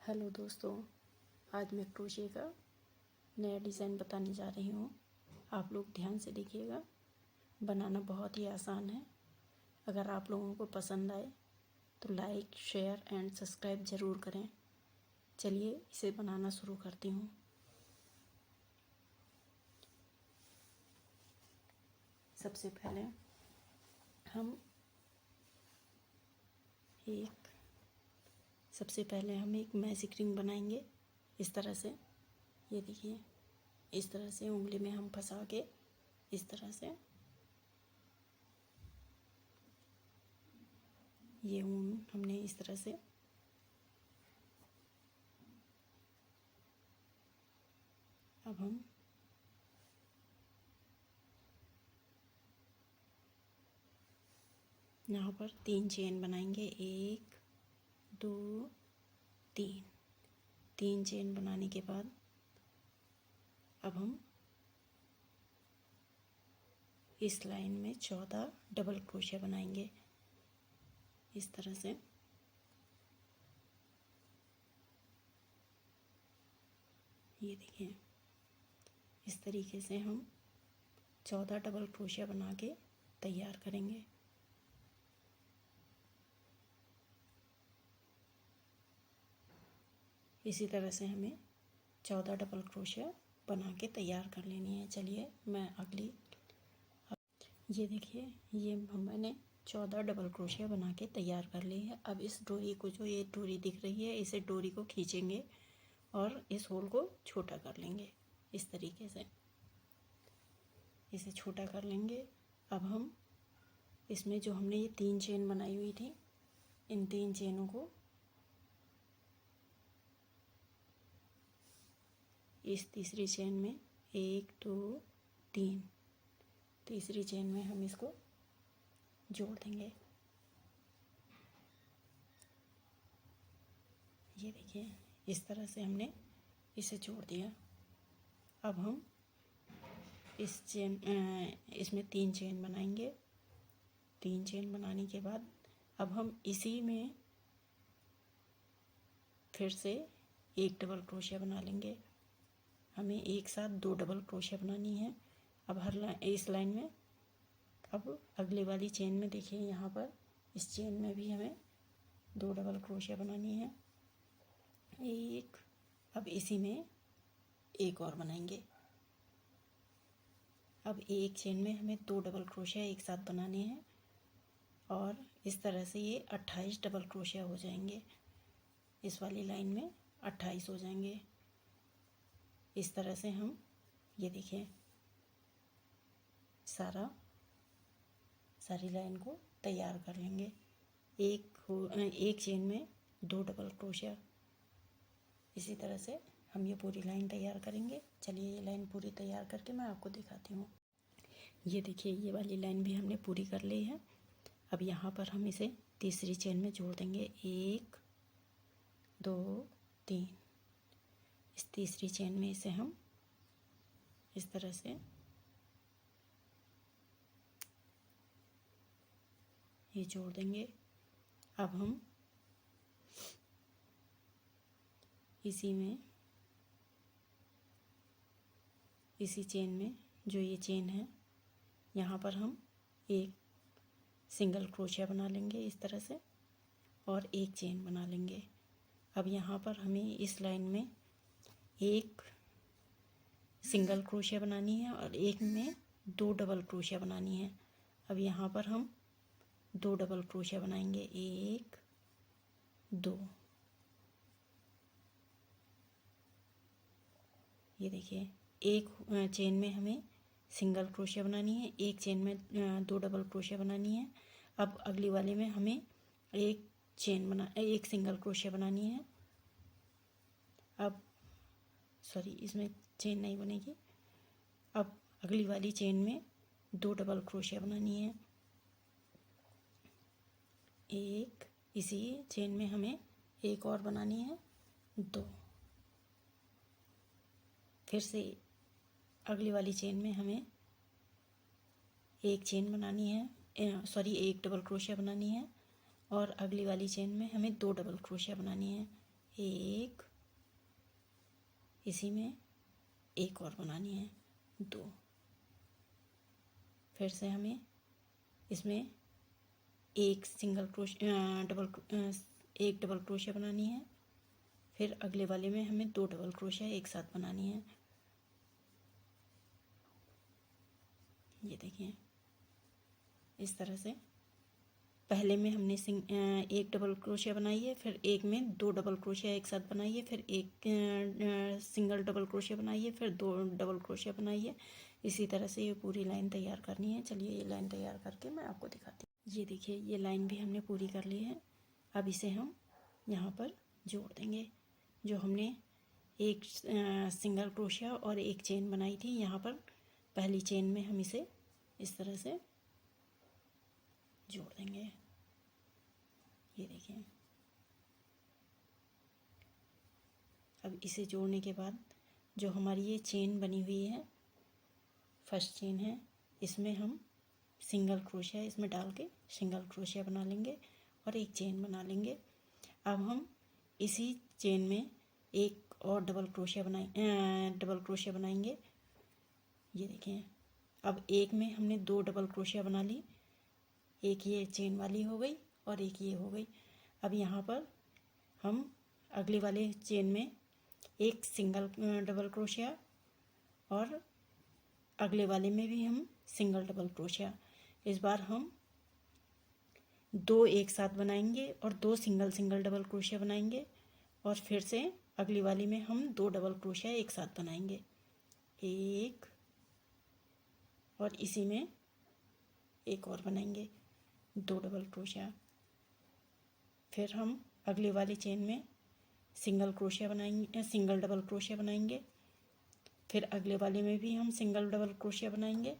Hello दोस्तों, आज मैं क्रोशे का नया डिज़ाइन बताने जा रही हूँ। आप लोग ध्यान से देखिएगा। बनाना बहुत ही आसान है। अगर आप लोगों को पसंद आए तो लाइक, शेयर एंड सब्सक्राइब ज़रूर करें। चलिए इसे बनाना शुरू करती हूँ। सबसे पहले हम एक मैजिक रिंग बनाएंगे। इस तरह से, ये देखिए, इस तरह से उंगली में हम फंसा के इस तरह से ये ऊन हमने इस तरह से अब हम यहाँ पर 3 चेन बनाएंगे। 1 2 3 चेन बनाने के बाद अब हम इस लाइन में 14 डबल क्रोशिया बनाएंगे। इस तरह से ये देखिए, इस तरीके से हम 14 डबल क्रोशिया बना के तैयार करेंगे। इसी तरह से हमें 14 डबल क्रोशिया बना के तैयार कर लेनी है। चलिए मैं अगली, ये देखिए, ये मैंने 14 डबल क्रोशिया बना के तैयार कर ली है। अब इस डोरी को, जो ये डोरी दिख रही है, इसे डोरी को खींचेंगे और इस होल को छोटा कर लेंगे। इस तरीके से इसे छोटा कर लेंगे। अब हम इसमें जो हमने ये 3 चेन बनाई हुई थी, इन 3 चेनों को इस तीसरी चेन में 1 2 3 तीसरी चेन में हम इसको जोड़ देंगे। ये देखिए, इस तरह से हमने इसे जोड़ दिया। अब हम इसमें 3 चेन बनाएंगे। 3 चेन बनाने के बाद अब हम इसी में फिर से एक डबल क्रोशिया बना लेंगे। हमें एक साथ 2 डबल क्रोशिया बनानी है। अब इस लाइन में, अब अगले वाली चेन में देखिए, यहाँ पर इस चेन में भी हमें 2 डबल क्रोशिया बनानी है। अब इसी में एक और बनाएंगे। अब एक चेन में हमें 2 डबल क्रोशिया एक साथ बनाने हैं और इस तरह से ये 28 डबल क्रोशिया हो जाएंगे। इस वाली लाइन में 28 हो जाएंगे। इस तरह से हम, ये देखिए, सारी लाइन को तैयार कर लेंगे। एक चेन में 2 डबल क्रोशिया। इसी तरह से हम ये पूरी लाइन तैयार करेंगे। चलिए ये लाइन पूरी तैयार करके मैं आपको दिखाती हूँ। ये देखिए, ये वाली लाइन भी हमने पूरी कर ली है। अब यहाँ पर हम इसे तीसरी चेन में जोड़ देंगे। 1 2 3। इस तीसरी चेन में इसे हम इस तरह से ये जोड़ देंगे। अब हम इसी चेन में, जो ये चेन है, यहाँ पर हम एक सिंगल क्रोशिया बना लेंगे इस तरह से और एक चेन बना लेंगे। अब यहाँ पर हमें इस लाइन में एक सिंगल क्रोशिया बनानी है और एक में 2 डबल क्रोशिया बनानी है। अब यहाँ पर हम 2 डबल क्रोशिया बनाएंगे। 1 2। ये देखिए, एक चेन में हमें सिंगल क्रोशिया बनानी है, एक चेन में 2 डबल क्रोशिया बनानी है। अब अगली वाले में हमें एक सिंगल क्रोशिया बनानी है। अब इसमें चेन नहीं बनेगी। अब अगली वाली चेन में 2 डबल क्रोशिया बनानी है। इसी चेन में हमें एक और बनानी है, 2। फिर से अगली वाली चेन में हमें एक डबल क्रोशिया बनानी है और अगली वाली चेन में हमें 2 डबल क्रोशिया बनानी है। एक, इसी में एक और बनानी है, 2। फिर से हमें इसमें एक डबल क्रोशिया बनानी है। फिर अगले वाले में हमें 2 डबल क्रोशिया एक साथ बनानी है। ये देखिए, इस तरह से पहले में हमने एक डबल क्रोशिया बनाई है, फिर एक में 2 डबल क्रोशिया एक साथ बनाई है, फिर एक सिंगल डबल क्रोशिया बनाई है, फिर 2 डबल क्रोशिया बनाई है। इसी तरह से ये पूरी लाइन तैयार करनी है। चलिए ये लाइन तैयार करके मैं आपको दिखाती हूँ। ये देखिए, ये लाइन भी हमने पूरी कर ली है। अब इसे हम यहाँ पर जोड़ देंगे। जो हमने एक सिंगल क्रोशिया और एक चेन बनाई थी, यहाँ पर पहली चेन में हम इसे इस तरह से जोड़ देंगे। ये देखिए, अब इसे जोड़ने के बाद जो हमारी ये चेन बनी हुई है, फर्स्ट चेन है, इसमें हम सिंगल क्रोशिया इसमें डाल के सिंगल क्रोशिया बना लेंगे और एक चेन बना लेंगे। अब हम इसी चेन में एक और डबल क्रोशिया बनाएंगे। ये देखिए, अब एक में हमने 2 डबल क्रोशिया बना ली, एक ये चेन वाली हो गई और एक ये हो गई। अब यहाँ पर हम अगले वाले चेन में एक सिंगल डबल क्रोशिया और अगले वाले में भी हम सिंगल डबल क्रोशिया। इस बार हम 2 एक साथ बनाएंगे और 2 सिंगल डबल क्रोशिया बनाएंगे और फिर से अगली वाली में हम 2 डबल क्रोशिया एक साथ बनाएंगे, एक, और इसी में एक और बनाएंगे, 2 डबल क्रोशिया। फिर हम अगली वाली चेन में सिंगल डबल क्रोशिया बनाएंगे। फिर अगले वाले में भी हम सिंगल डबल क्रोशिया बनाएंगे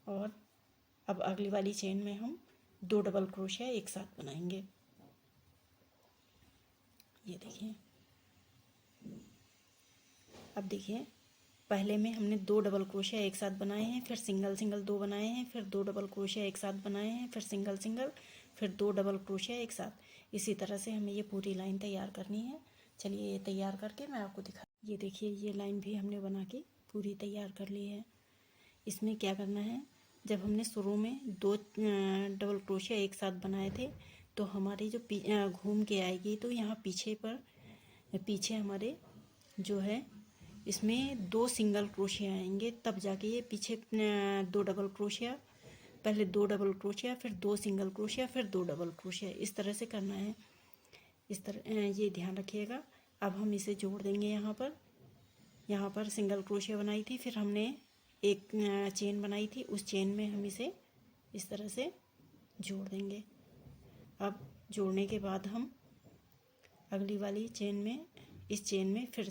और अब अगली वाली चेन में हम 2 डबल क्रोशिया एक साथ बनाएंगे। ये देखिए, अब देखिए, पहले में हमने 2 डबल क्रोशिया एक साथ बनाए हैं, फिर सिंगल 2 बनाए हैं, फिर 2 डबल क्रोशिया एक साथ बनाए हैं, फिर सिंगल, फिर 2 डबल क्रोशिया एक साथ। इसी तरह से हमें ये पूरी लाइन तैयार करनी है। चलिए ये तैयार करके मैं आपको दिखा। ये देखिए, ये लाइन भी हमने बना के पूरी तैयार कर ली है। इसमें क्या करना है, जब हमने शुरू में 2 डबल क्रोशिया एक साथ बनाए थे, तो हमारी जो घूम के आएगी, तो यहाँ पीछे हमारे जो है इसमें 2 सिंगल क्रोशिया आएंगे, तब जाके ये पीछे 2 डबल क्रोशिया, पहले 2 डबल क्रोशिया, फिर 2 सिंगल क्रोशिया, फिर 2 डबल क्रोशिया, इस तरह से करना है। इस तरह ये ध्यान रखिएगा। अब हम इसे जोड़ देंगे। यहाँ पर सिंगल क्रोशिया बनाई थी, फिर हमने एक चेन बनाई थी, उस चेन में हम इसे इस तरह से जोड़ देंगे। अब जोड़ने के बाद हम अगली वाली इस चेन में फिर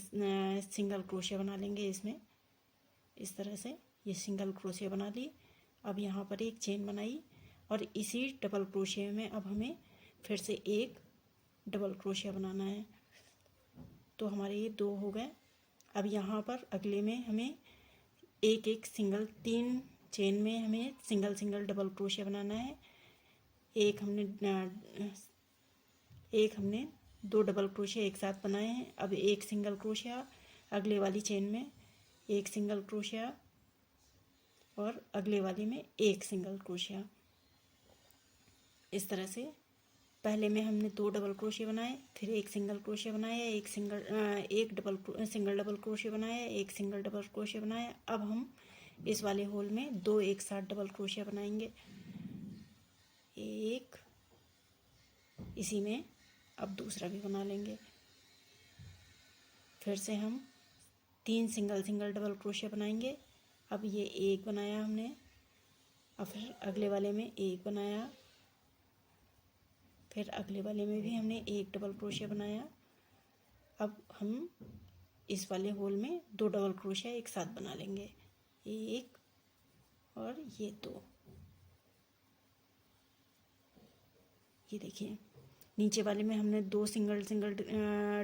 सिंगल क्रोशिया बना लेंगे। इसमें इस तरह से ये सिंगल क्रोशिया बना ली। अब यहाँ पर एक चेन बनाई और इसी डबल क्रोशिया में अब हमें फिर से एक डबल क्रोशिया बनाना है। तो हमारे ये 2 हो गए। अब यहाँ पर अगले में हमें एक 3 चेन में हमें सिंगल डबल क्रोशिया बनाना है। एक हमने 2 डबल क्रोशिया एक साथ बनाए हैं। अब एक सिंगल क्रोशिया, अगले वाली चेन में एक सिंगल क्रोशिया और अगले वाली में एक सिंगल क्रोशिया। इस तरह से पहले में हमने 2 डबल क्रोशिया बनाए, फिर एक सिंगल क्रोशिया बनाया, एक सिंगल डबल क्रोशिया बनाया, एक सिंगल डबल क्रोशिया बनाया। अब हम इस वाले होल में 2 एक साथ डबल क्रोशिया बनाएंगे, एक, इसी में अब दूसरा भी बना लेंगे। फिर से हम 3 सिंगल डबल क्रोशिया बनाएंगे। अब ये एक बनाया हमने, और फिर अगले वाले में एक बनाया, फिर अगले वाले में भी हमने एक डबल क्रोशिया बनाया। अब हम इस वाले होल में 2 डबल क्रोशिया एक साथ बना लेंगे, एक और ये 2। ये देखिए, नीचे वाले में हमने 2 सिंगल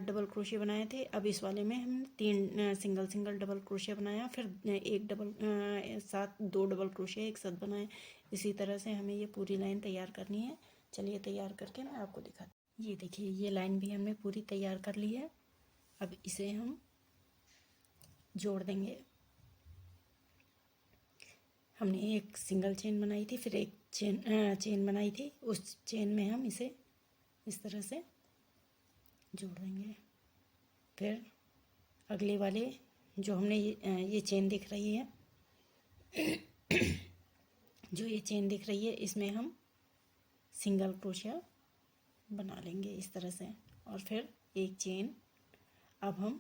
डबल क्रोशिया बनाए थे। अब इस वाले में हम 3 सिंगल डबल क्रोशिया बनाया, फिर 2 डबल क्रोशिया एक साथ बनाए। इसी तरह से हमें ये पूरी लाइन तैयार करनी है। चलिए तैयार करके मैं आपको दिखाती हूँ। ये देखिए ये लाइन भी हमने पूरी तैयार कर ली है। अब इसे हम जोड़ देंगे। हमने एक सिंगल चेन बनाई थी, फिर एक चेन बनाई थी, उस चेन में हम इसे इस तरह से जोड़ देंगे। फिर अगले वाले जो हमने ये चेन दिख रही है, जो ये चेन दिख रही है, इसमें हम सिंगल क्रोशिया बना लेंगे इस तरह से। और फिर एक चेन, अब हम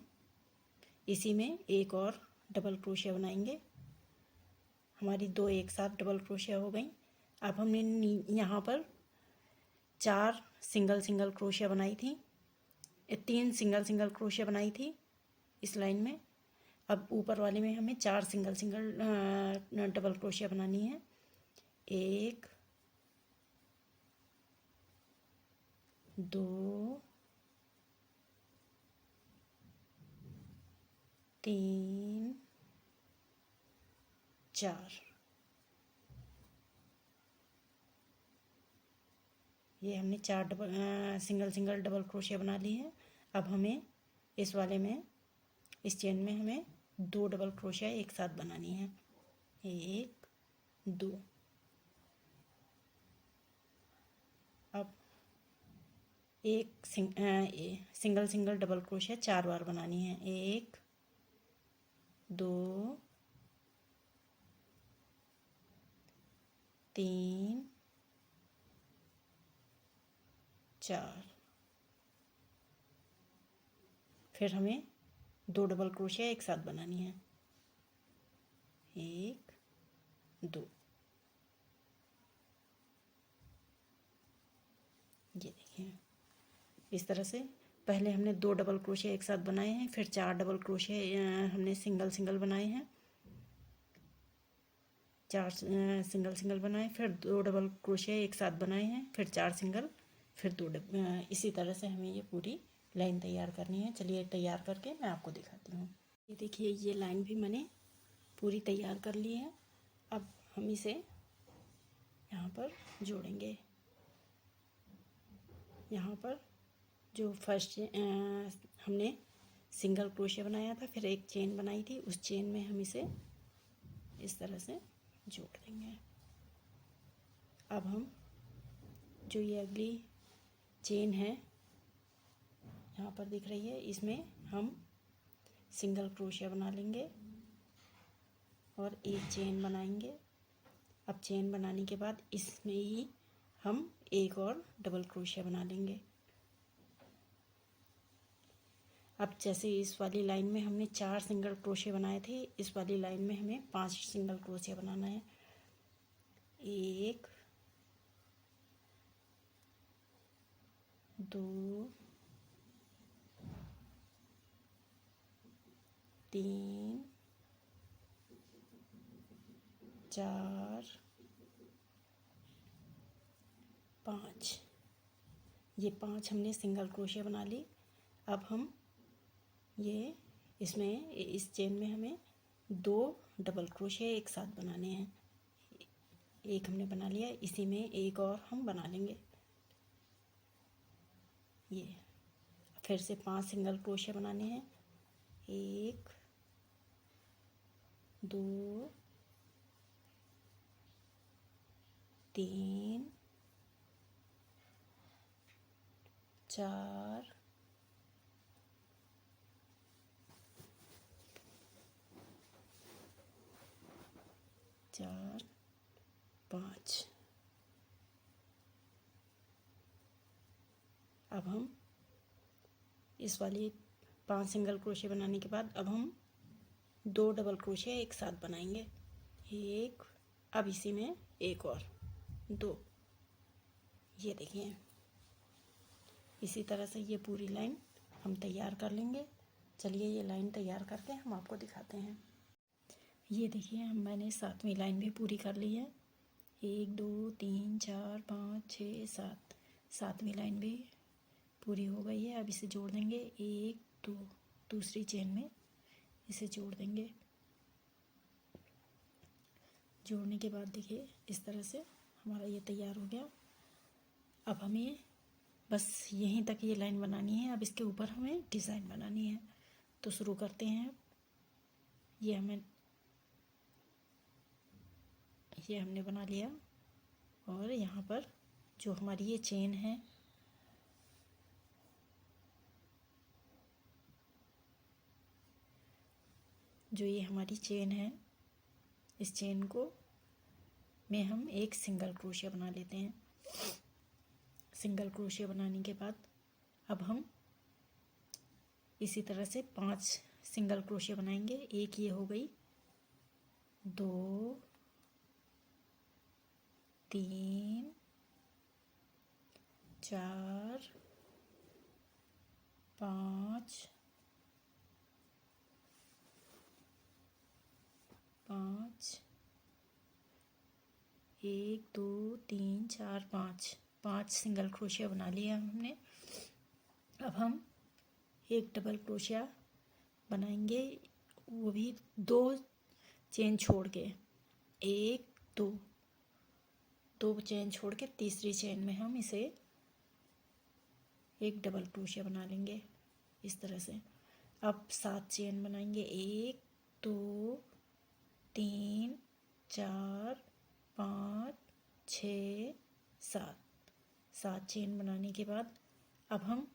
इसी में एक और डबल क्रोशिया बनाएंगे। हमारी दो एक साथ डबल क्रोशिया हो गई। अब हमने यहाँ पर 4 सिंगल सिंगल क्रोशिया बनाई थी, 3 सिंगल सिंगल क्रोशिया बनाई थी इस लाइन में। अब ऊपर वाले में हमें 4 सिंगल सिंगल डबल क्रोशिया बनानी है। 1 2 3 4। ये हमने 4 सिंगल सिंगल डबल क्रोशिया बना ली है। अब हमें इस वाले में, इस चेन में हमें 2 डबल क्रोशिया एक साथ बनानी है। 1 2। अब एक सिंगल सिंगल डबल क्रोशिया 4 बार बनानी है। 1 2 3 4। फिर हमें 2 डबल क्रोशिया एक साथ बनानी है। 1 2। ये देखिए इस तरह से पहले हमने 2 डबल क्रोशिया एक साथ बनाए हैं, फिर 4 डबल क्रोशिया हमने सिंगल सिंगल बनाए हैं, 4 सिंगल सिंगल बनाए, फिर 2 डबल क्रोशिया एक साथ बनाए हैं, फिर 4 सिंगल, फिर 2 इसी तरह से हमें ये पूरी लाइन तैयार करनी है। चलिए तैयार करके मैं आपको दिखाती हूँ। ये देखिए ये लाइन भी मैंने पूरी तैयार कर ली है। अब हम इसे यहाँ पर जोड़ेंगे। यहाँ पर जो फर्स्ट हमने सिंगल क्रोशिया बनाया था, फिर एक चेन बनाई थी, उस चेन में हम इसे इस तरह से जोड़ देंगे। अब हम जो ये अगली चेन है यहाँ पर दिख रही है, इसमें हम सिंगल क्रोशिया बना लेंगे और एक चेन बनाएंगे। अब चेन बनाने के बाद इसमें ही हम एक और डबल क्रोशिया बना लेंगे। अब जैसे इस वाली लाइन में हमने 4 सिंगल क्रोशिया बनाए थे, इस वाली लाइन में हमें 5 सिंगल क्रोशिया बनाना है। 1 2 3 4 5। ये 5 हमने सिंगल क्रोशिया बना ली। अब हम ये इसमें इस चेन में हमें 2 डबल क्रोशिया एक साथ बनाने हैं। एक हमने बना लिया, इसी में एक और हम बना लेंगे। ये फिर से 5 सिंगल क्रोशिया बनाने हैं। 1 2 3 4 4 5। अब हम इस वाली 5 सिंगल क्रोशिया बनाने के बाद अब हम 2 डबल क्रोशिया एक साथ बनाएंगे। 1, अब इसी में एक और 2। ये देखिए इसी तरह से ये पूरी लाइन हम तैयार कर लेंगे। चलिए ये लाइन तैयार करके हम आपको दिखाते हैं। ये देखिए मैंने 7वीं लाइन भी पूरी कर ली है। 1 2 3 4 5 6 7, 7वीं लाइन भी पूरी हो गई है। अब इसे जोड़ देंगे। 1 2, दूसरी चेन में इसे जोड़ देंगे। जोड़ने के बाद देखिए इस तरह से हमारा ये तैयार हो गया। अब हमें बस यहीं तक ये लाइन बनानी है। अब इसके ऊपर हमें डिज़ाइन बनानी है, तो शुरू करते हैं। ये हमने बना लिया, और यहाँ पर जो हमारी ये चेन है, जो ये हमारी चेन है, इस चेन को में हम एक सिंगल क्रोशिया बना लेते हैं। सिंगल क्रोशिया बनाने के बाद अब हम इसी तरह से 5 सिंगल क्रोशिया बनाएंगे। एक ये हो गई, 2 3 4 5 1 2 3 4 5 सिंगल क्रोशिया बना लिया हमने। अब हम एक डबल क्रोशिया बनाएंगे, वो भी 2 चेन छोड़ के, 1 2 चेन छोड़ के तीसरी चेन में हम इसे एक डबल क्रोशिया बना लेंगे इस तरह से। अब 7 चेन बनाएंगे, 1 2 3 4 5 6 7 चेन बनाने के बाद अब हम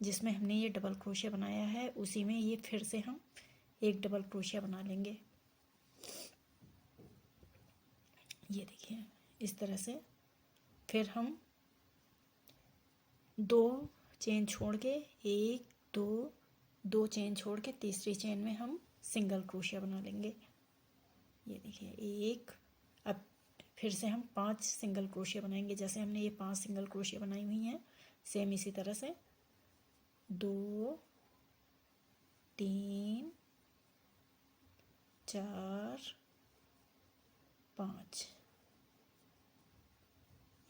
जिसमें हमने ये डबल क्रोशिया बनाया है उसी में ये फिर से हम एक डबल क्रोशिया बना लेंगे। ये देखिए इस तरह से। फिर हम 2 चेन छोड़ के, 1 2 चेन छोड़ के तीसरी चेन में हम सिंगल क्रोशिया बना लेंगे। ये देखिए एक। अब फिर से हम 5 सिंगल क्रोशिया बनाएंगे, जैसे हमने ये 5 सिंगल क्रोशिया बनाई हुई हैं, सेम इसी तरह से 2 3 4 5।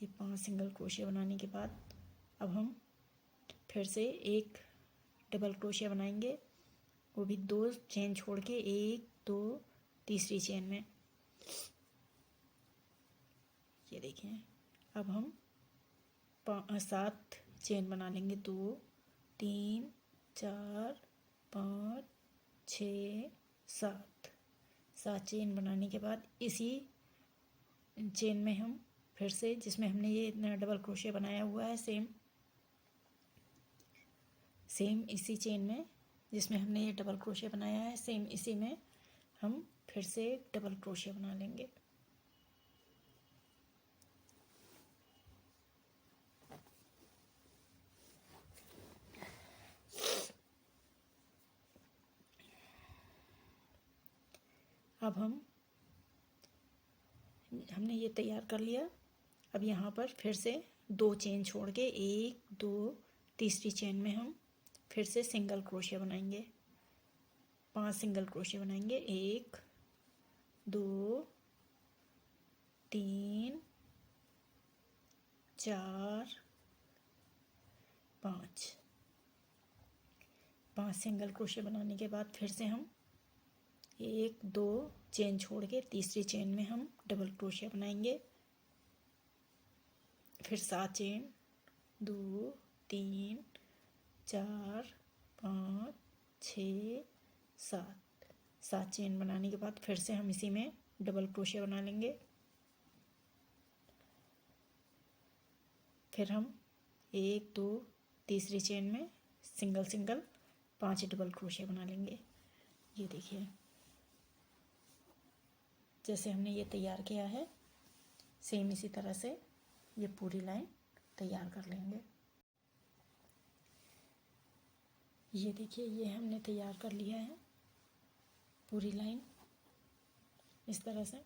ये 5 सिंगल क्रोशिया बनाने के बाद अब हम फिर से एक डबल क्रोशिया बनाएंगे, वो भी 2 चेन छोड़ के, 1 2 तीसरी चेन में। ये देखें अब हम 7 चेन बना लेंगे, 2 3 4 5 6 7 चेन बनाने के बाद इसी चेन में हम फिर से, जिसमें हमने ये डबल क्रोशिया बनाया हुआ है, सेम इसी चेन में जिसमें हमने ये डबल क्रोशिया बनाया है, सेम इसी में हम फिर से डबल क्रोशिया बना लेंगे। अब हमने ये तैयार कर लिया। अब यहाँ पर फिर से 2 चेन छोड़ के, 1 2 तीसरी चेन में हम फिर से सिंगल क्रोशिया बनाएंगे। 5 सिंगल क्रोशिया बनाएंगे, 1 2 3 4 5 सिंगल क्रोशिया बनाने के बाद फिर से हम 1 2 चेन छोड़ के तीसरी चेन में हम डबल क्रोशिया बनाएंगे। फिर 7 चेन, 2 3 4 5 6 7 चेन बनाने के बाद फिर से हम इसी में डबल क्रोशिया बना लेंगे। फिर हम 1 2 तीसरी चेन में सिंगल 5 डबल क्रोशिया बना लेंगे। ये देखिए जैसे हमने ये तैयार किया है, सेम इसी तरह से ये पूरी लाइन तैयार कर लेंगे। ये देखिए ये हमने तैयार कर लिया है पूरी लाइन इस तरह से।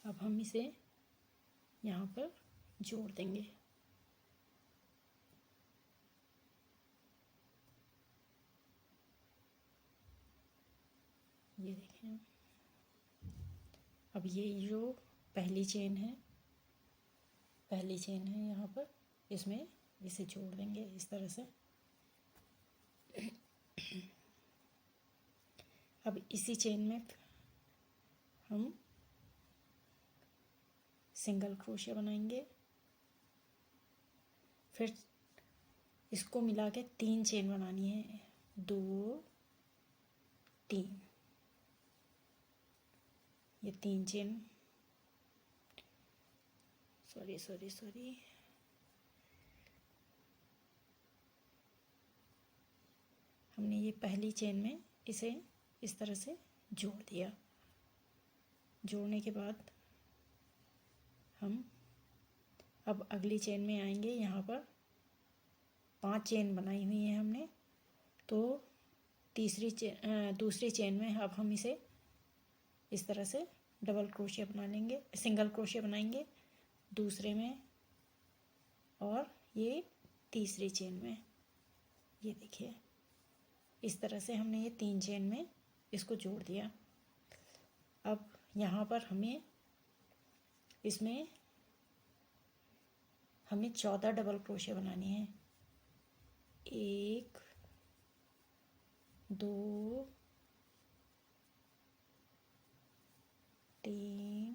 अब हम इसे यहाँ पर जोड़ देंगे। ये देखें अब ये जो पहली चेन है यहाँ पर, इसमें इसे जोड़ देंगे इस तरह से। अब इसी चेन में हम सिंगल क्रोशिया बनाएंगे, फिर इसको मिला के 3 चेन बनानी है, 2 3, ये 3 चेन, सॉरी हमने ये पहली चेन में इसे इस तरह से जोड़ दिया। जोड़ने के बाद हम अब अगली चेन में आएंगे। यहाँ पर 5 चेन बनाई हुई है हमने, तो दूसरी चेन में अब हम इसे इस तरह से डबल क्रोशिया बना लेंगे, सिंगल क्रोशिया बनाएंगे दूसरे में और ये तीसरी चेन में। ये देखिए इस तरह से हमने ये 3 चेन में इसको जोड़ दिया। अब यहाँ पर इसमें हमें 14 डबल क्रोशिया बनानी है, 1 2 3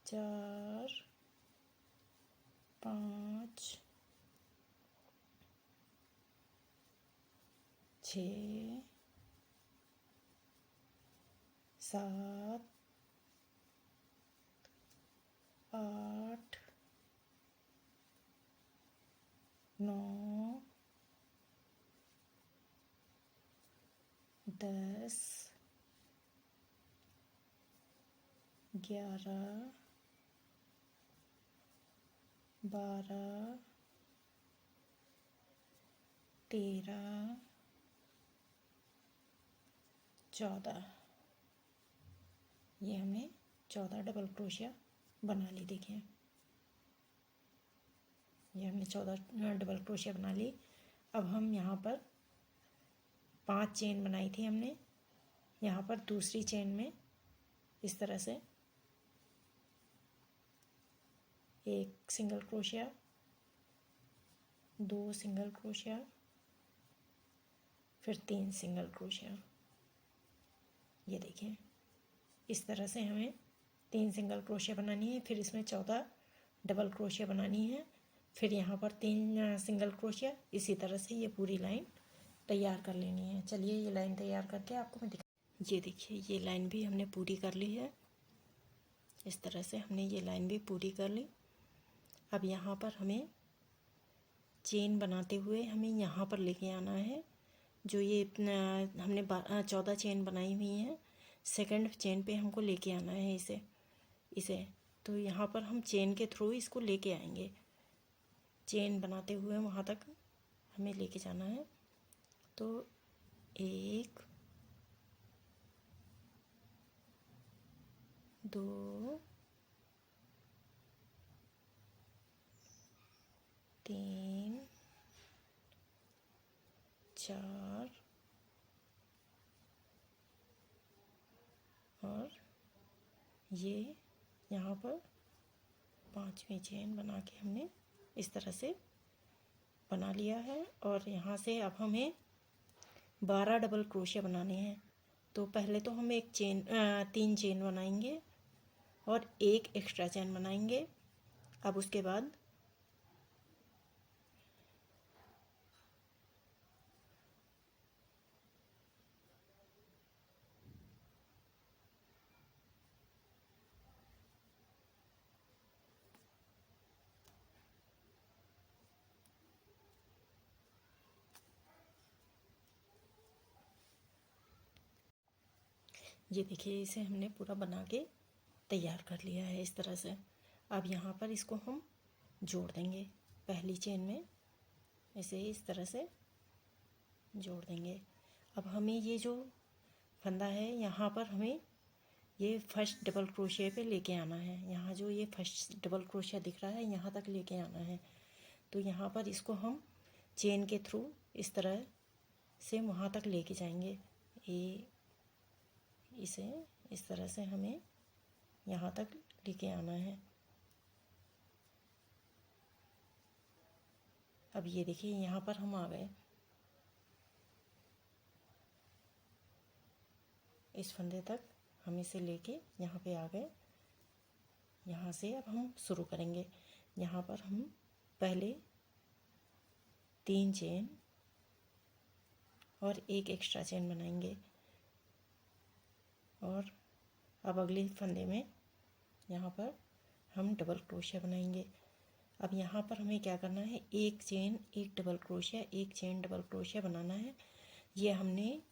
4 5 6 7 8 9 10 11 12 13 14, ये हमने 14 डबल क्रोशिया बना ली। देखिए ये हमने 14 डबल क्रोशिया बना ली। अब हम यहाँ पर 5 चेन बनाई थी हमने, यहाँ पर दूसरी चेन में इस तरह से 1 सिंगल क्रोशिया, 2 सिंगल क्रोशिया, फिर 3 सिंगल क्रोशिया। ये देखिए इस तरह से हमें 3 सिंगल क्रोशिया बनानी है, फिर इसमें 14 डबल क्रोशिया बनानी है, फिर यहाँ पर 3 सिंगल क्रोशिया। इसी तरह से ये पूरी लाइन तैयार कर लेनी है। चलिए ये लाइन तैयार करके आपको मैं दिखा। ये देखिए ये लाइन भी हमने पूरी कर ली है। इस तरह से हमने ये लाइन भी पूरी कर ली। अब यहाँ पर हमें चेन बनाते हुए हमें यहाँ पर लेके आना है। जो ये हमने 14 चेन बनाई हुई हैं, सेकंड चेन पे हमको लेके आना है इसे। तो यहाँ पर हम चेन के थ्रू इसको लेके आएंगे। चेन बनाते हुए वहाँ तक हमें लेके जाना है। तो 1 2 3 4 और ये यहाँ पर 5वीं चेन बना के हमने इस तरह से बना लिया है। और यहाँ से अब हमें 12 डबल क्रोशिया बनाने हैं। तो पहले तो हम 3 चेन बनाएंगे और 1 एक्स्ट्रा चेन बनाएंगे। अब उसके बाद ये देखिए इसे हमने पूरा बना के तैयार कर लिया है इस तरह से। अब यहाँ पर इसको हम जोड़ देंगे पहली चेन में, इसे इस तरह से जोड़ देंगे। अब हमें ये जो फंदा है यहाँ पर हमें ये फर्स्ट डबल क्रोशिया पे लेके आना है। यहाँ जो ये फर्स्ट डबल क्रोशिया दिख रहा है यहाँ तक लेके आना है। तो यहाँ पर इसको हम चेन के थ्रू इस तरह से वहाँ तक लेके जाएंगे। इसे इस तरह से हमें यहाँ तक लेके आना है। अब ये देखिए यहाँ पर हम आ गए इस फंदे तक। हम इसे लेके यहाँ पे आ गए। यहाँ से अब हम शुरू करेंगे। यहाँ पर हम पहले 3 चेन और एक एक्स्ट्रा चेन बनाएंगे और अब अगले फंदे में यहाँ पर हम डबल क्रोशिया बनाएंगे। अब यहाँ पर हमें क्या करना है, एक चेन एक डबल क्रोशिया, एक चेन डबल क्रोशिया बनाना है। ये हमने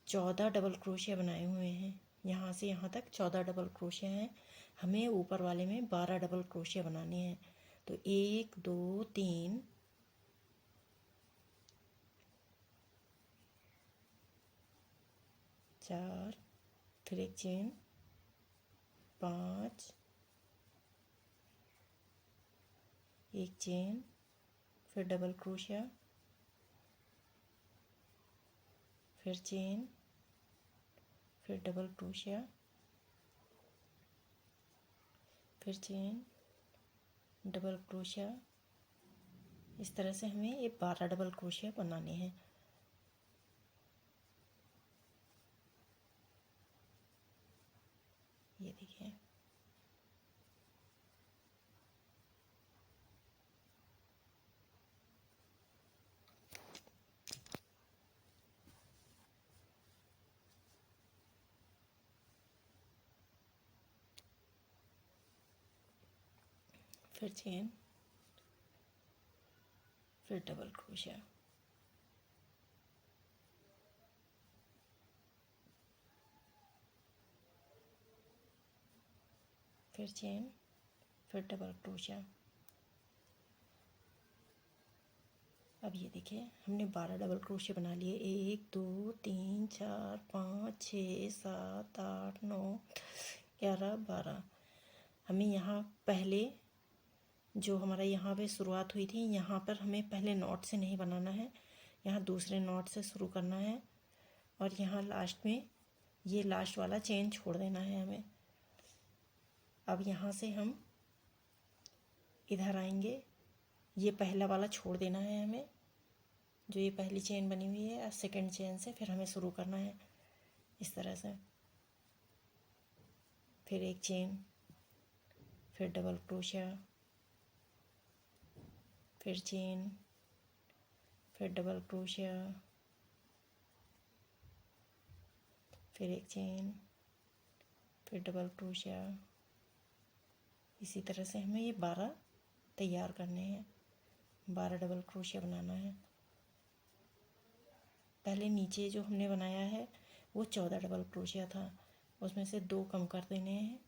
14 डबल क्रोशिया बनाए हुए हैं। यहाँ से यहाँ तक 14 डबल क्रोशिया हैं। हमें ऊपर वाले में 12 डबल क्रोशिया बनाने हैं। तो 1 2 3 4, फिर एक चेन, 5, एक चेन, फिर डबल क्रोशिया, फिर चेन, फिर डबल क्रोशिया, फिर चेन, डबल क्रोशिया। इस तरह से हमें ये 12 डबल क्रोशिया बनाने हैं। ये देखिए, फिर चेन, फिर डबल क्रोशिया, फिर चेन, फिर डबल क्रोशिया। अब ये देखिए, हमने 12 डबल क्रोशिया बना लिए। 1 2 3 4 5 6 7 8 9 11 12। हमें यहाँ पहले जो हमारा यहाँ पे शुरुआत हुई थी, यहाँ पर हमें पहले नॉट से नहीं बनाना है, यहाँ दूसरे नॉट से शुरू करना है और यहाँ लास्ट में ये लास्ट वाला चेन छोड़ देना है हमें। अब यहाँ से हम इधर आएंगे, ये पहला वाला छोड़ देना है हमें, जो ये पहली चेन बनी हुई है। सेकंड चेन से फिर हमें शुरू करना है इस तरह से। फिर एक चेन, फिर डबल क्रोशिया, फिर चेन, फिर डबल क्रोशिया, फिर एक चेन, फिर डबल क्रोशिया। इसी तरह से हमें ये 12 तैयार करने हैं, 12 डबल क्रोशिया बनाना है। पहले नीचे जो हमने बनाया है वो 14 डबल क्रोशिया था, उसमें से 2 कम कर देने हैं।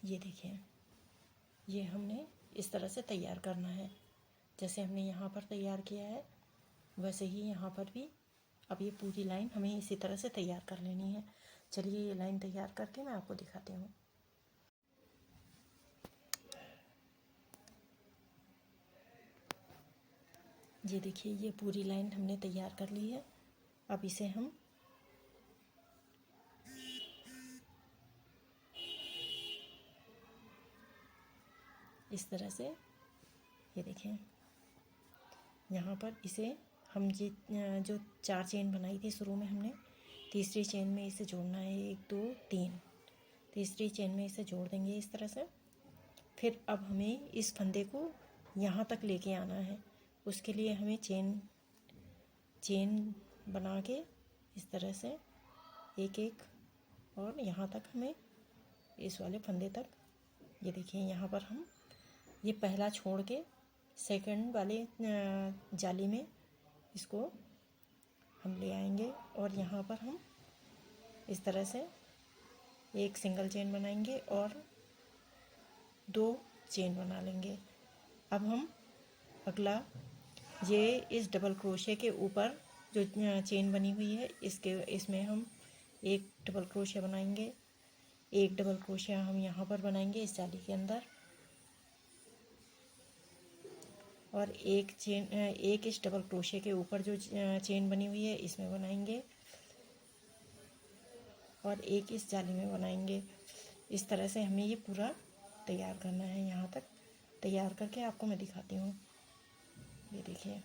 ये देखिए, ये हमने इस तरह से तैयार करना है। जैसे हमने यहाँ पर तैयार किया है वैसे ही यहाँ पर भी अब ये पूरी लाइन हमें इसी तरह से तैयार कर लेनी है। चलिए ये लाइन तैयार करके मैं आपको दिखाती हूँ। ये देखिए, ये पूरी लाइन हमने तैयार कर ली है। अब इसे हम इस तरह से, ये देखें, यहाँ पर इसे हम जो 4 चेन बनाई थी शुरू में हमने, तीसरी चेन में इसे जोड़ना है। 1 2 3, तीसरी चेन में इसे जोड़ देंगे इस तरह से। फिर अब हमें इस फंदे को यहाँ तक लेके आना है। उसके लिए हमें चेन बना के इस तरह से एक एक, और यहाँ तक हमें इस वाले फंदे तक, ये देखिए यहाँ पर हम ये पहला छोड़ के सेकंड वाले जाली में इसको हम ले आएंगे और यहाँ पर हम इस तरह से एक सिंगल चेन बनाएंगे और 2 चेन बना लेंगे। अब हम अगला ये इस डबल क्रोशिया के ऊपर जो चेन बनी हुई है इसमें हम एक डबल क्रोशिया बनाएंगे। एक डबल क्रोशिया हम यहाँ पर बनाएंगे इस जाली के अंदर, और एक इस डबल क्रोशिया के ऊपर जो चेन बनी हुई है इसमें बनाएंगे, और एक इस जाली में बनाएंगे। इस तरह से हमें ये पूरा तैयार करना है। यहाँ तक तैयार करके आपको मैं दिखाती हूँ। ये देखिए,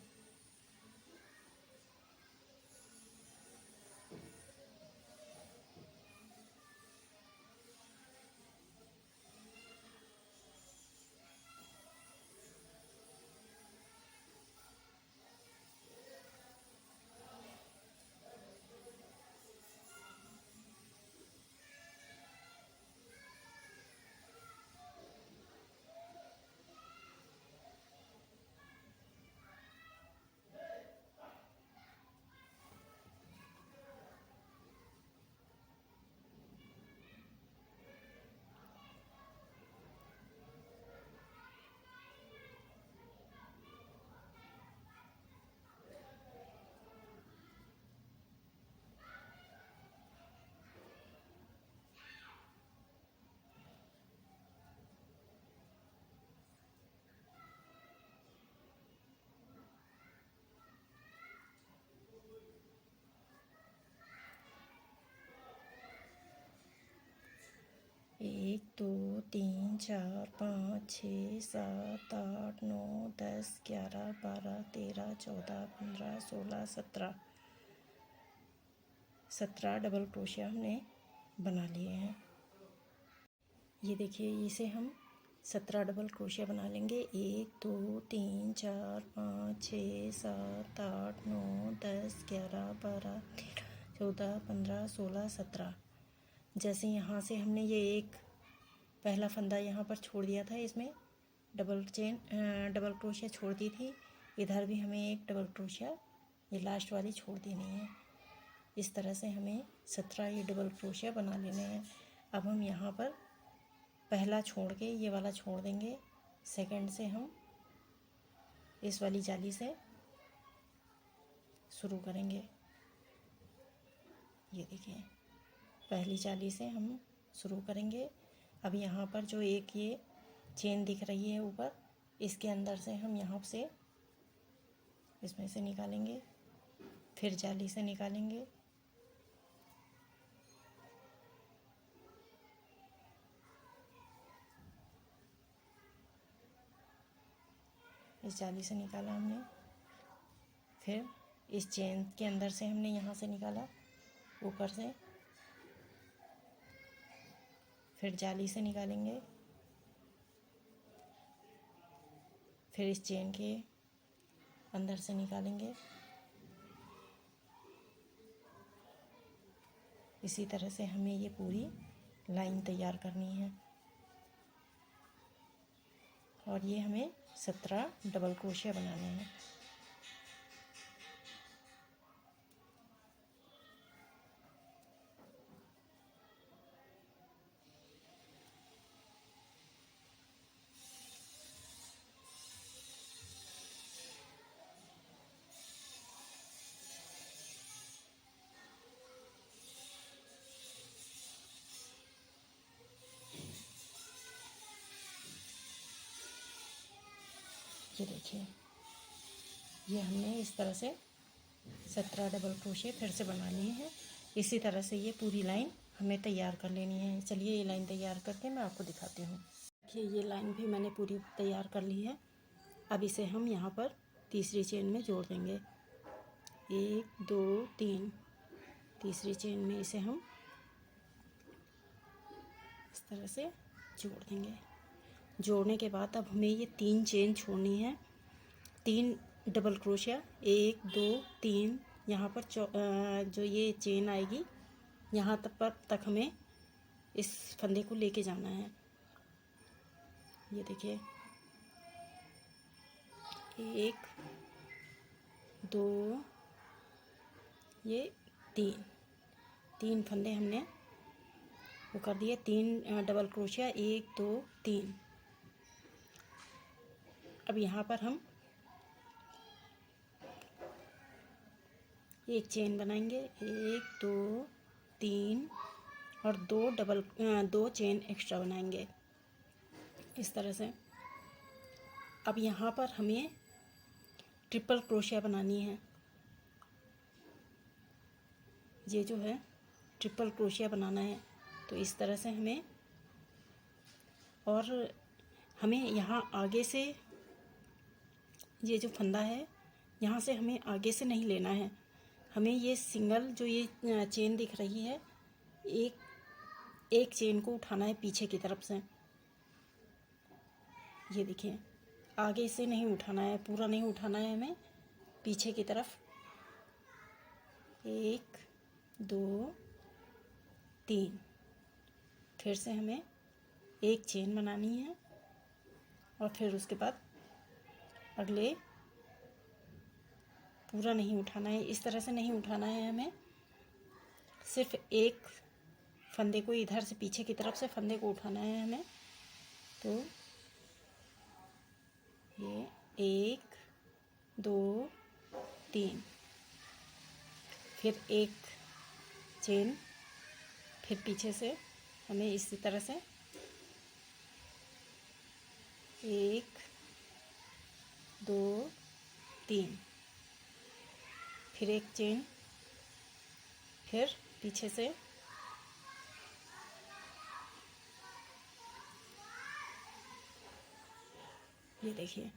एक दो तीन चार पाँच छः सात आठ नौ 10 11 12 13 14 15 16 17 डबल क्रोशिया हमने बना लिए हैं। ये देखिए, इसे हम 17 डबल क्रोशिया बना लेंगे। 1 2 3 4 5 6 7 8 9 10 11 12 13 14 15 16 17। जैसे यहाँ से हमने ये एक पहला फंदा यहाँ पर छोड़ दिया था, इसमें डबल क्रोशिया छोड़ दी थी, इधर भी हमें एक डबल क्रोशिया ये लास्ट वाली छोड़ देनी है। इस तरह से हमें 17 ये डबल क्रोशिया बना लेने हैं। अब हम यहाँ पर पहला छोड़ के ये वाला छोड़ देंगे, सेकंड से हम इस वाली जाली से शुरू करेंगे। ये देखिए, पहली जाली से हम शुरू करेंगे। अब यहाँ पर जो एक ये चेन दिख रही है ऊपर, इसके अंदर से हम यहाँ से इसमें से निकालेंगे, फिर जाली से निकालेंगे, इस जाली से निकाला हमने, फिर इस चेन के अंदर से हमने यहाँ से निकाला ऊपर से, फिर जाली से निकालेंगे, फिर इस चेन के अंदर से निकालेंगे। इसी तरह से हमें ये पूरी लाइन तैयार करनी है, और ये हमें 17 डबल क्रोशिया बनाने हैं। ये देखिए, ये हमने इस तरह से 17 डबल क्रोशिया फिर से बना लिए हैं। इसी तरह से ये पूरी लाइन हमें तैयार कर लेनी है। चलिए, ये लाइन तैयार करके मैं आपको दिखाती हूँ। देखिए, ये लाइन भी मैंने पूरी तैयार कर ली है। अब इसे हम यहाँ पर तीसरी चेन में जोड़ देंगे। 1 2 3, तीसरी चेन में इसे हम इस तरह से जोड़ देंगे। जोड़ने के बाद अब हमें ये 3 चेन छोड़नी है, 3 डबल क्रोशिया, 1 2 3, यहाँ पर जो ये चेन आएगी यहाँ तक हमें इस फंदे को लेके जाना है। ये देखिए, 1 2, ये 3 फंदे हमने वो कर दिए। 3 डबल क्रोशिया, 1 2 3। अब यहाँ पर हम एक चेन बनाएंगे, 1 2 3 और दो चेन एक्स्ट्रा बनाएंगे इस तरह से। अब यहाँ पर हमें ट्रिपल क्रोशिया बनानी है। ये जो है ट्रिपल क्रोशिया बनाना है, तो इस तरह से हमें, और हमें यहाँ आगे से ये जो फंदा है यहाँ से हमें आगे से नहीं लेना है, हमें ये सिंगल जो ये चेन दिख रही है, एक चेन को उठाना है पीछे की तरफ से। ये देखिए, आगे से नहीं उठाना है, पूरा नहीं उठाना है हमें, पीछे की तरफ 1 2 3। फिर से हमें एक चेन बनानी है और फिर उसके बाद अगले पूरा नहीं उठाना है, इस तरह से नहीं उठाना है हमें, सिर्फ एक फंदे को इधर से पीछे की तरफ से फंदे को उठाना है हमें। तो ये 1 2 3, फिर एक चेन, फिर पीछे से हमें इसी तरह से 1 2 3, फिर एक चेन, फिर पीछे से ये देखिए,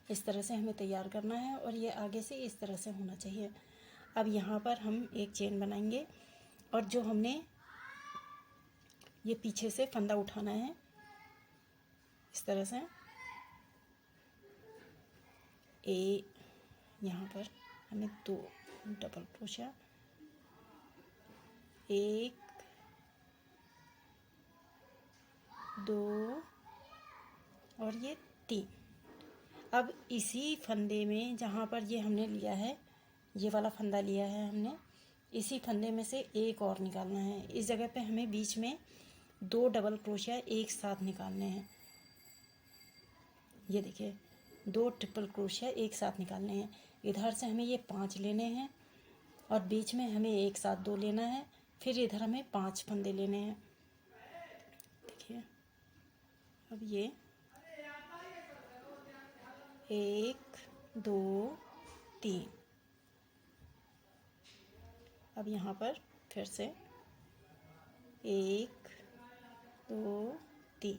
इस तरह से हमें तैयार करना है और ये आगे से इस तरह से होना चाहिए। अब यहाँ पर हम एक चेन बनाएंगे और जो हमने ये पीछे से फंदा उठाना है इस तरह से, यहाँ पर हमें 2 डबल क्रोशिया, 1 2 और ये 3। अब इसी फंदे में जहाँ पर ये हमने लिया है, ये वाला फंदा लिया है हमने, इसी फंदे में से एक और निकालना है। इस जगह पे हमें बीच में 2 डबल क्रोशिया एक साथ निकालने हैं। ये देखिए, 2 ट्रिपल क्रोशिया एक साथ निकालने हैं। इधर से हमें ये 5 लेने हैं और बीच में हमें एक साथ 2 लेना है, फिर इधर हमें 5 फंदे लेने हैं। देखिए, अब ये 1 2 3। अब यहाँ पर फिर से 1 2 3,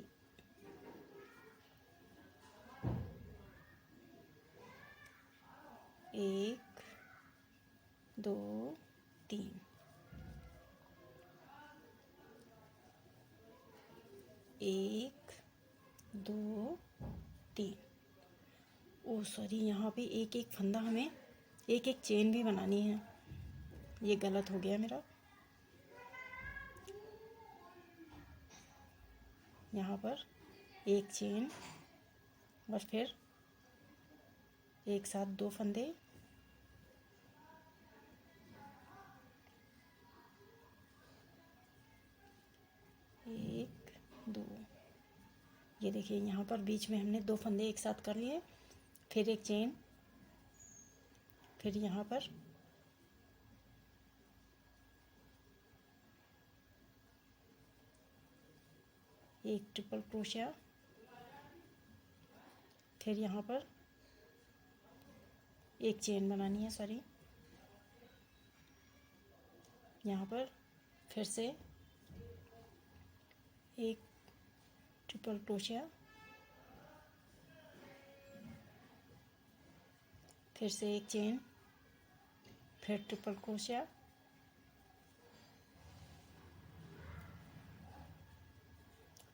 1 2 3, 1 2 3। ओ सॉरी, यहाँ पे एक एक फंदा हमें एक एक चेन भी बनानी है, ये गलत हो गया मेरा। यहाँ पर एक चेन और फिर एक साथ 2 फंदे, एक 2। ये देखिए, यहाँ पर बीच में हमने 2 फंदे एक साथ कर लिए, फिर एक चेन, फिर यहाँ पर एक ट्रिपल क्रोशिया, फिर यहाँ पर एक चेन बनानी है, सॉरी, यहाँ पर फिर से एक ट्रिपल क्रोशिया, फिर से एक चेन, फिर ट्रिपल क्रोशिया,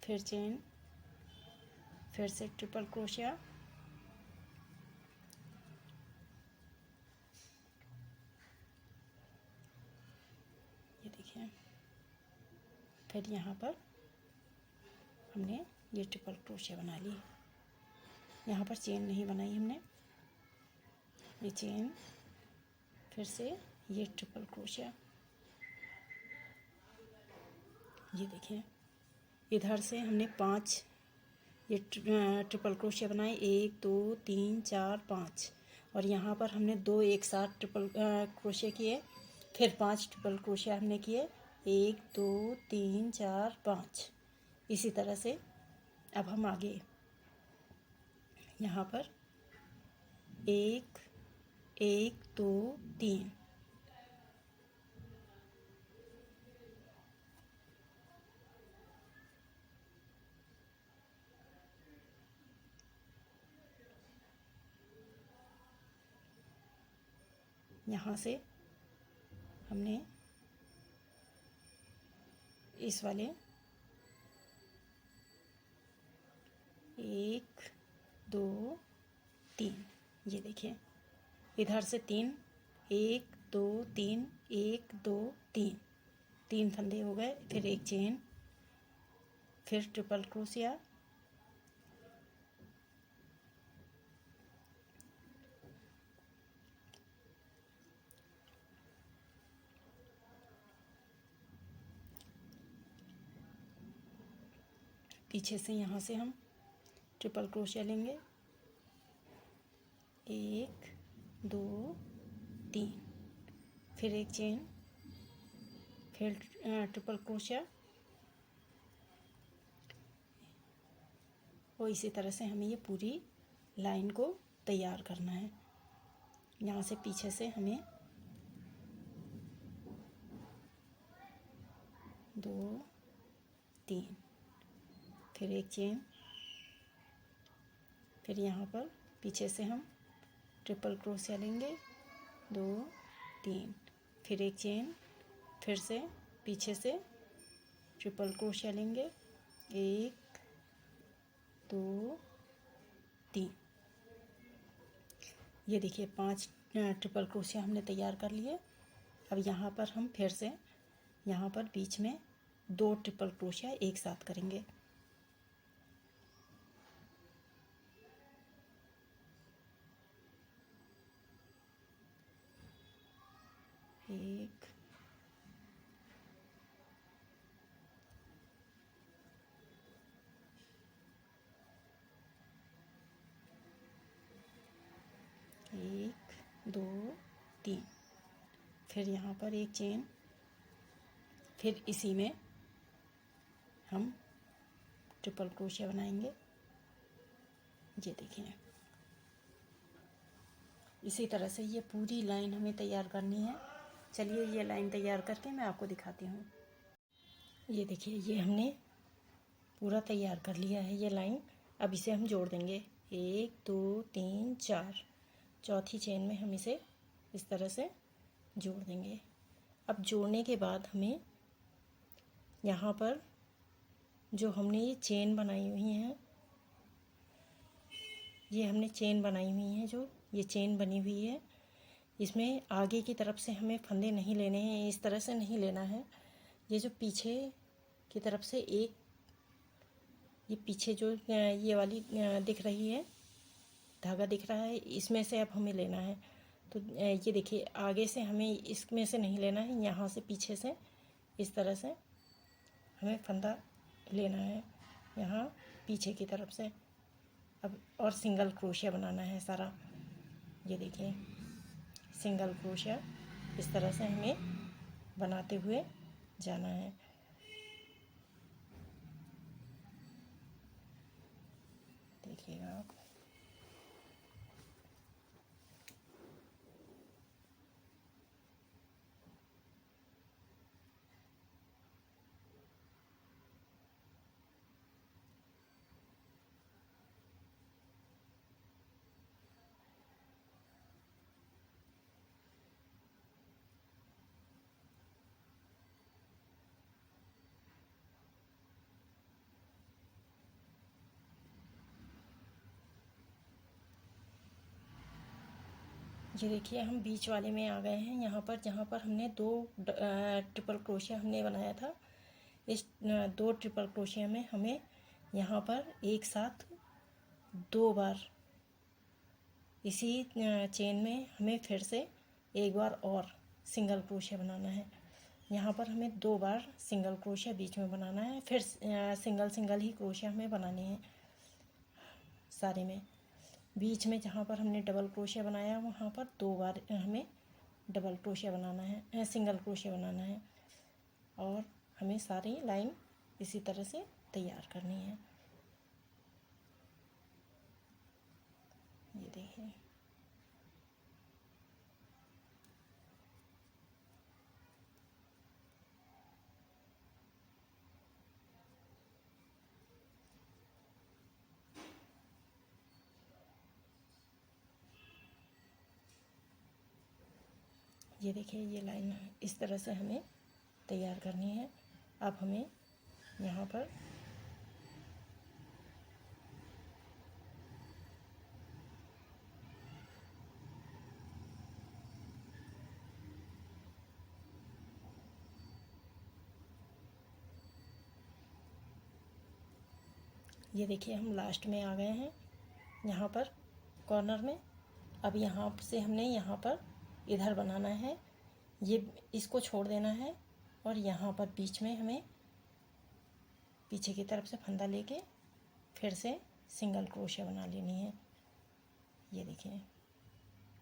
फिर चेन, फिर से ट्रिपल क्रोशिया, ये देखिए, फिर यहाँ पर हमने ये ट्रिपल क्रोशिया बना ली। यहाँ पर चेन नहीं बनाई हमने, ये चेन, फिर से ये ट्रिपल क्रोशिया। ये देखिए, इधर से हमने 5 ये ट्रिपल क्रोशिया बनाए, 1 2 3 4 5, और यहाँ पर हमने 2 एक साथ ट्रिपल क्रोशिया किए, फिर 5 ट्रिपल क्रोशिया हमने किए, 1 2 3 4 5। इसी तरह से अब हम आगे यहाँ पर 1 1 2 3, यहाँ से हमने इस वाले 1 2 3, ये देखिए इधर से 3 1 2 3 1 2 3, 3 फंदे हो गए, फिर एक चेन, फिर ट्रिपल क्रोशिया, पीछे से यहाँ से हम ट्रिपल क्रोशिया लेंगे, 1 2 3, फिर एक चेन, फिर ट्रिपल क्रोशिया, और इसी तरह से हमें ये पूरी लाइन को तैयार करना है। यहाँ से पीछे से हमें 2 3, फिर एक चेन, फिर यहाँ पर पीछे से हम ट्रिपल क्रोशिया लेंगे, 2 3, फिर एक चेन, फिर से पीछे से ट्रिपल क्रोशिया लेंगे, 1 2 3। ये देखिए 5 ट्रिपल क्रोशिया हमने तैयार कर लिए। अब यहाँ पर हम फिर से यहाँ पर बीच में 2 ट्रिपल क्रोशिया एक साथ करेंगे, 1 1 2 3, फिर यहाँ पर एक चेन, फिर इसी में हम ट्रिपल क्रोशिया बनाएंगे। ये देखिए इसी तरह से ये पूरी लाइन हमें तैयार करनी है। चलिए ये लाइन तैयार करके मैं आपको दिखाती हूँ। ये देखिए ये हमने पूरा तैयार कर लिया है ये लाइन। अब इसे हम जोड़ देंगे, 1 2 3 4, चौथी चेन में हम इसे इस तरह से जोड़ देंगे। अब जोड़ने के बाद हमें यहाँ पर जो हमने ये चेन बनाई हुई हैं, ये हमने चेन बनाई हुई है, जो ये चेन बनी हुई है, इसमें आगे की तरफ से हमें फंदे नहीं लेने हैं, इस तरह से नहीं लेना है। ये जो पीछे की तरफ से एक ये पीछे जो ये वाली दिख रही है, धागा दिख रहा है, इसमें से अब हमें लेना है। तो ये देखिए आगे से हमें इसमें से नहीं लेना है, यहाँ से पीछे से इस तरह से हमें फंदा लेना है, यहाँ पीछे की तरफ से। अब और सिंगल क्रोशिया बनाना है सारा। ये देखिए सिंगल क्रोशिया इस तरह से हमें बनाते हुए जाना है। देखिएगा आप, ये देखिए हम बीच वाले में आ गए हैं। यहाँ पर जहाँ पर हमने 2 ट्रिपल क्रोशिया हमने बनाया था, इस 2 ट्रिपल क्रोशिया में हमें यहाँ पर एक साथ 2 बार इसी चेन में हमें फिर से एक बार और सिंगल क्रोशिया बनाना है। यहाँ पर हमें 2 बार सिंगल क्रोशिया बीच में बनाना है, फिर सिंगल ही क्रोशिया हमें बनाने हैं सारे में। बीच में जहाँ पर हमने डबल क्रोशिया बनाया वहाँ पर 2 बार हमें डबल क्रोशिया बनाना है, सिंगल क्रोशिया बनाना है। और हमें सारी लाइन इसी तरह से तैयार करनी है। ये देखिए, ये देखिए, ये लाइन इस तरह से हमें तैयार करनी है। अब हमें यहाँ पर ये देखिए, हम लास्ट में आ गए हैं यहाँ पर कॉर्नर में। अब यहाँ से हमने यहाँ पर इधर बनाना है, ये इसको छोड़ देना है और यहाँ पर बीच में हमें पीछे की तरफ से फंदा लेके फिर से सिंगल क्रोशिया बना लेनी है। ये देखिए,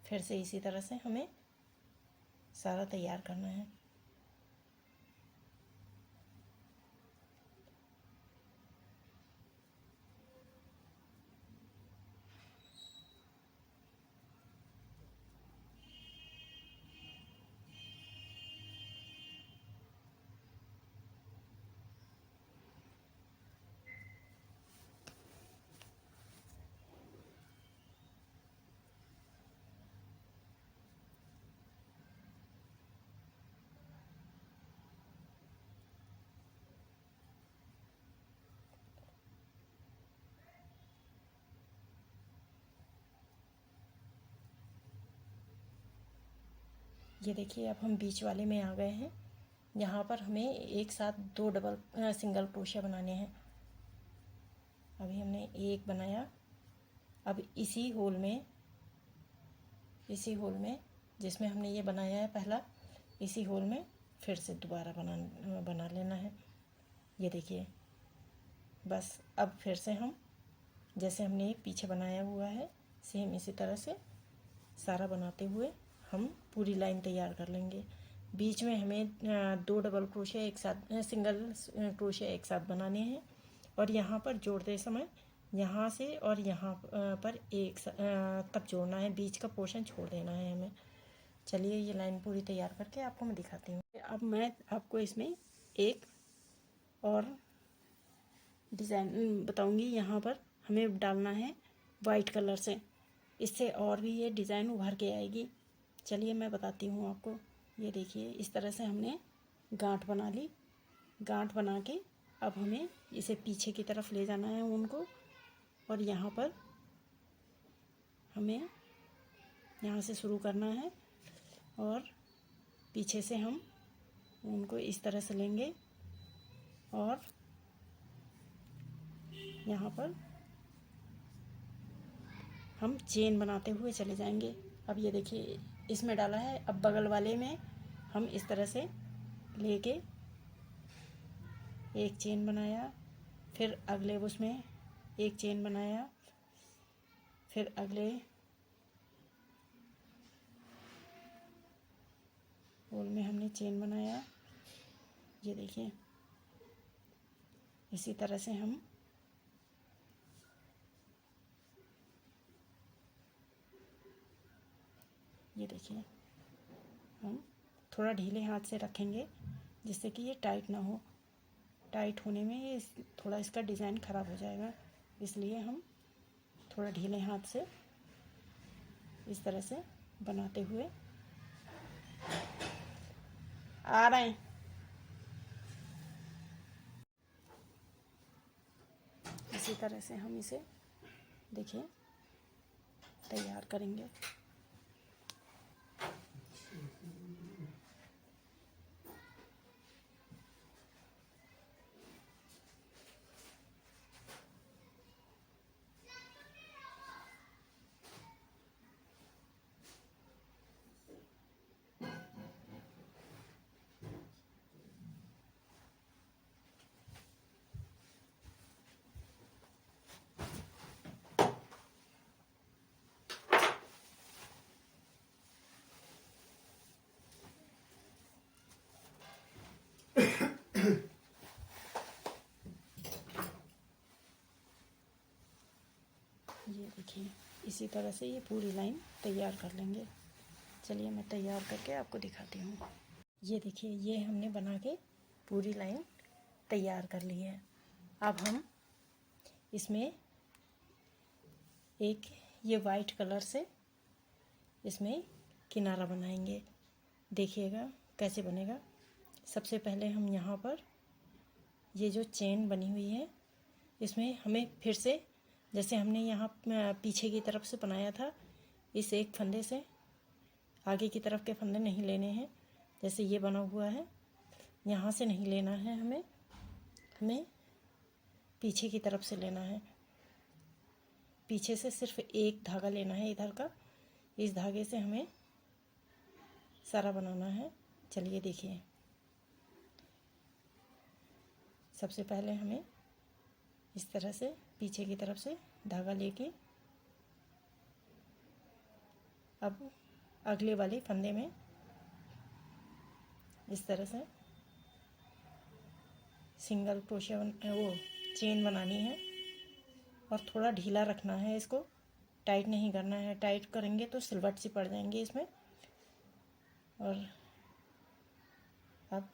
फिर से इसी तरह से हमें सारा तैयार करना है। ये देखिए, अब हम बीच वाले में आ गए हैं। यहाँ पर हमें एक साथ 2 डबल सिंगल क्रोशिया बनाने हैं। अभी हमने एक बनाया। अब इसी होल में जिसमें हमने ये बनाया है पहला, इसी होल में फिर से दोबारा बना लेना है। ये देखिए, बस अब फिर से हम जैसे हमने पीछे बनाया हुआ है सेम इसी तरह से सारा बनाते हुए हम पूरी लाइन तैयार कर लेंगे। बीच में हमें 2 डबल क्रोशिया एक साथ, सिंगल क्रोशिया एक साथ बनाने हैं। और यहाँ पर जोड़ते समय यहाँ से और यहाँ पर तब जोड़ना है, बीच का पोर्शन छोड़ देना है हमें। चलिए, ये लाइन पूरी तैयार करके आपको मैं दिखाती हूँ। अब मैं आपको इसमें एक और डिज़ाइन बताऊँगी। यहाँ पर हमें डालना है वाइट कलर से, इससे और भी ये डिज़ाइन उभर के आएगी। चलिए, मैं बताती हूँ आपको। ये देखिए, इस तरह से हमने गांठ बना ली। गांठ बना के अब हमें इसे पीछे की तरफ ले जाना है ऊन को, और यहाँ पर हमें यहाँ से शुरू करना है और पीछे से हम ऊन को इस तरह से लेंगे और यहाँ पर हम चेन बनाते हुए चले जाएंगे। अब ये देखिए, इसमें डाला है। अब बगल वाले में हम इस तरह से लेके एक चेन बनाया, फिर अगले उसमें एक चेन बनाया, फिर अगले होल में हमने चेन बनाया। ये देखिए, इसी तरह से हम ये देखिए, हम थोड़ा ढीले हाथ से रखेंगे जिससे कि ये टाइट ना हो। टाइट होने में ये थोड़ा इसका डिज़ाइन ख़राब हो जाएगा, इसलिए हम थोड़ा ढीले हाथ से इस तरह से बनाते हुए आ रहे हैं। इसी तरह से हम इसे देखिए तैयार करेंगे। देखिए इसी तरह से ये पूरी लाइन तैयार कर लेंगे। चलिए मैं तैयार करके आपको दिखाती हूँ। ये देखिए ये हमने बना के पूरी लाइन तैयार कर ली है। अब हम इसमें एक ये वाइट कलर से इसमें किनारा बनाएंगे। देखिएगा कैसे बनेगा। सबसे पहले हम यहाँ पर ये जो चेन बनी हुई है इसमें हमें फिर से जैसे हमने यहाँ पीछे की तरफ से बनाया था, इस एक फंदे से आगे की तरफ के फंदे नहीं लेने हैं। जैसे ये बना हुआ है यहाँ से नहीं लेना है, हमें पीछे की तरफ से लेना है। पीछे से सिर्फ एक धागा लेना है इधर का। इस धागे से हमें सारा बनाना है। चलिए देखिए, सबसे पहले हमें इस तरह से पीछे की तरफ से धागा लेके अब अगले वाले फंदे में इस तरह से सिंगल क्रोशिया वो चेन बनानी है और थोड़ा ढीला रखना है। इसको टाइट नहीं करना है, टाइट करेंगे तो सिलवट सी पड़ जाएंगी इसमें। और अब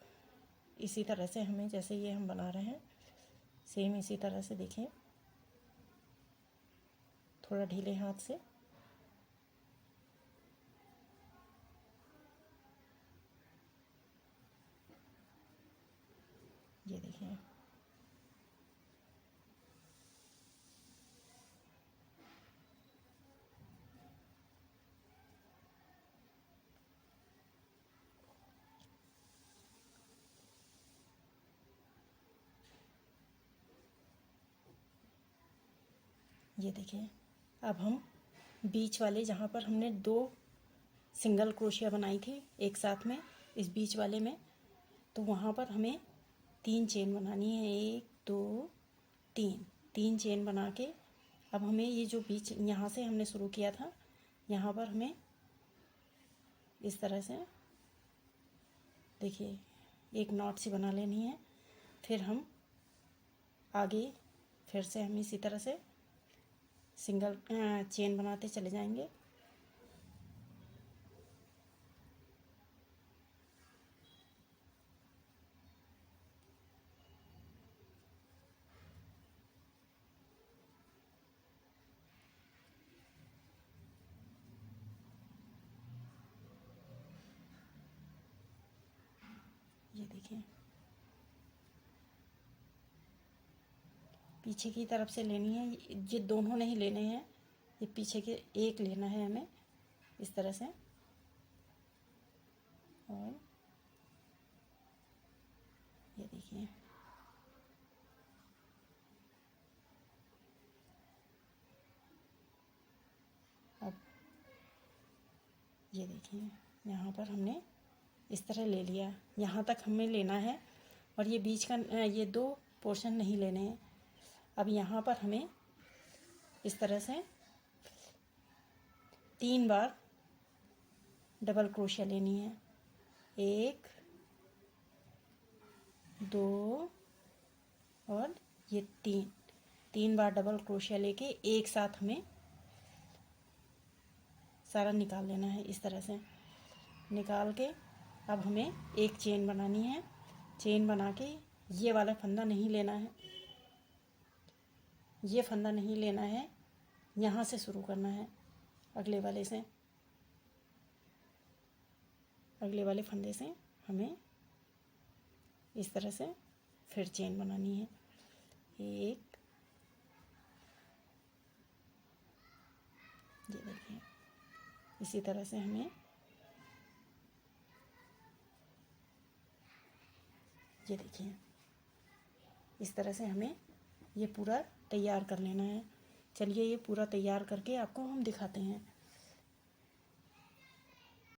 इसी तरह से हमें जैसे ये हम बना रहे हैं सेम इसी तरह से देखिए थोड़ा ढीले हाथ से ये देखिए ये देखिए। अब हम बीच वाले जहाँ पर हमने 2 सिंगल क्रोशिया बनाई थी एक साथ में, इस बीच वाले में, तो वहाँ पर हमें 3 चेन बनानी है। 1 2 3 चेन बना के अब हमें ये जो बीच यहाँ से हमने शुरू किया था यहाँ पर हमें इस तरह से देखिए एक नॉट सी बना लेनी है। फिर हम आगे फिर से हम इसी तरह से सिंगल चेन बनाते चले जाएंगे। ये देखिए पीछे की तरफ से लेनी है, ये दोनों नहीं लेने हैं, ये पीछे के एक लेना है हमें इस तरह से। और ये देखिए अब ये देखिए यहाँ पर हमने इस तरह ले लिया, यहाँ तक हमें लेना है और ये बीच का ये 2 पोर्शन नहीं लेने हैं। अब यहाँ पर हमें इस तरह से 3 बार डबल क्रोशिया लेनी है। 1 2 और ये 3 बार डबल क्रोशिया लेके एक साथ हमें सारा निकाल लेना है। इस तरह से निकाल के अब हमें एक चेन बनानी है। चेन बना के ये वाला फंदा नहीं लेना है, ये फंदा नहीं लेना है, यहाँ से शुरू करना है अगले वाले से। अगले वाले फंदे से हमें इस तरह से फिर चेन बनानी है। 1 ये देखिए इसी तरह से हमें ये देखिए इस तरह से हमें ये पूरा तैयार कर लेना है। चलिए ये पूरा तैयार करके आपको हम दिखाते हैं।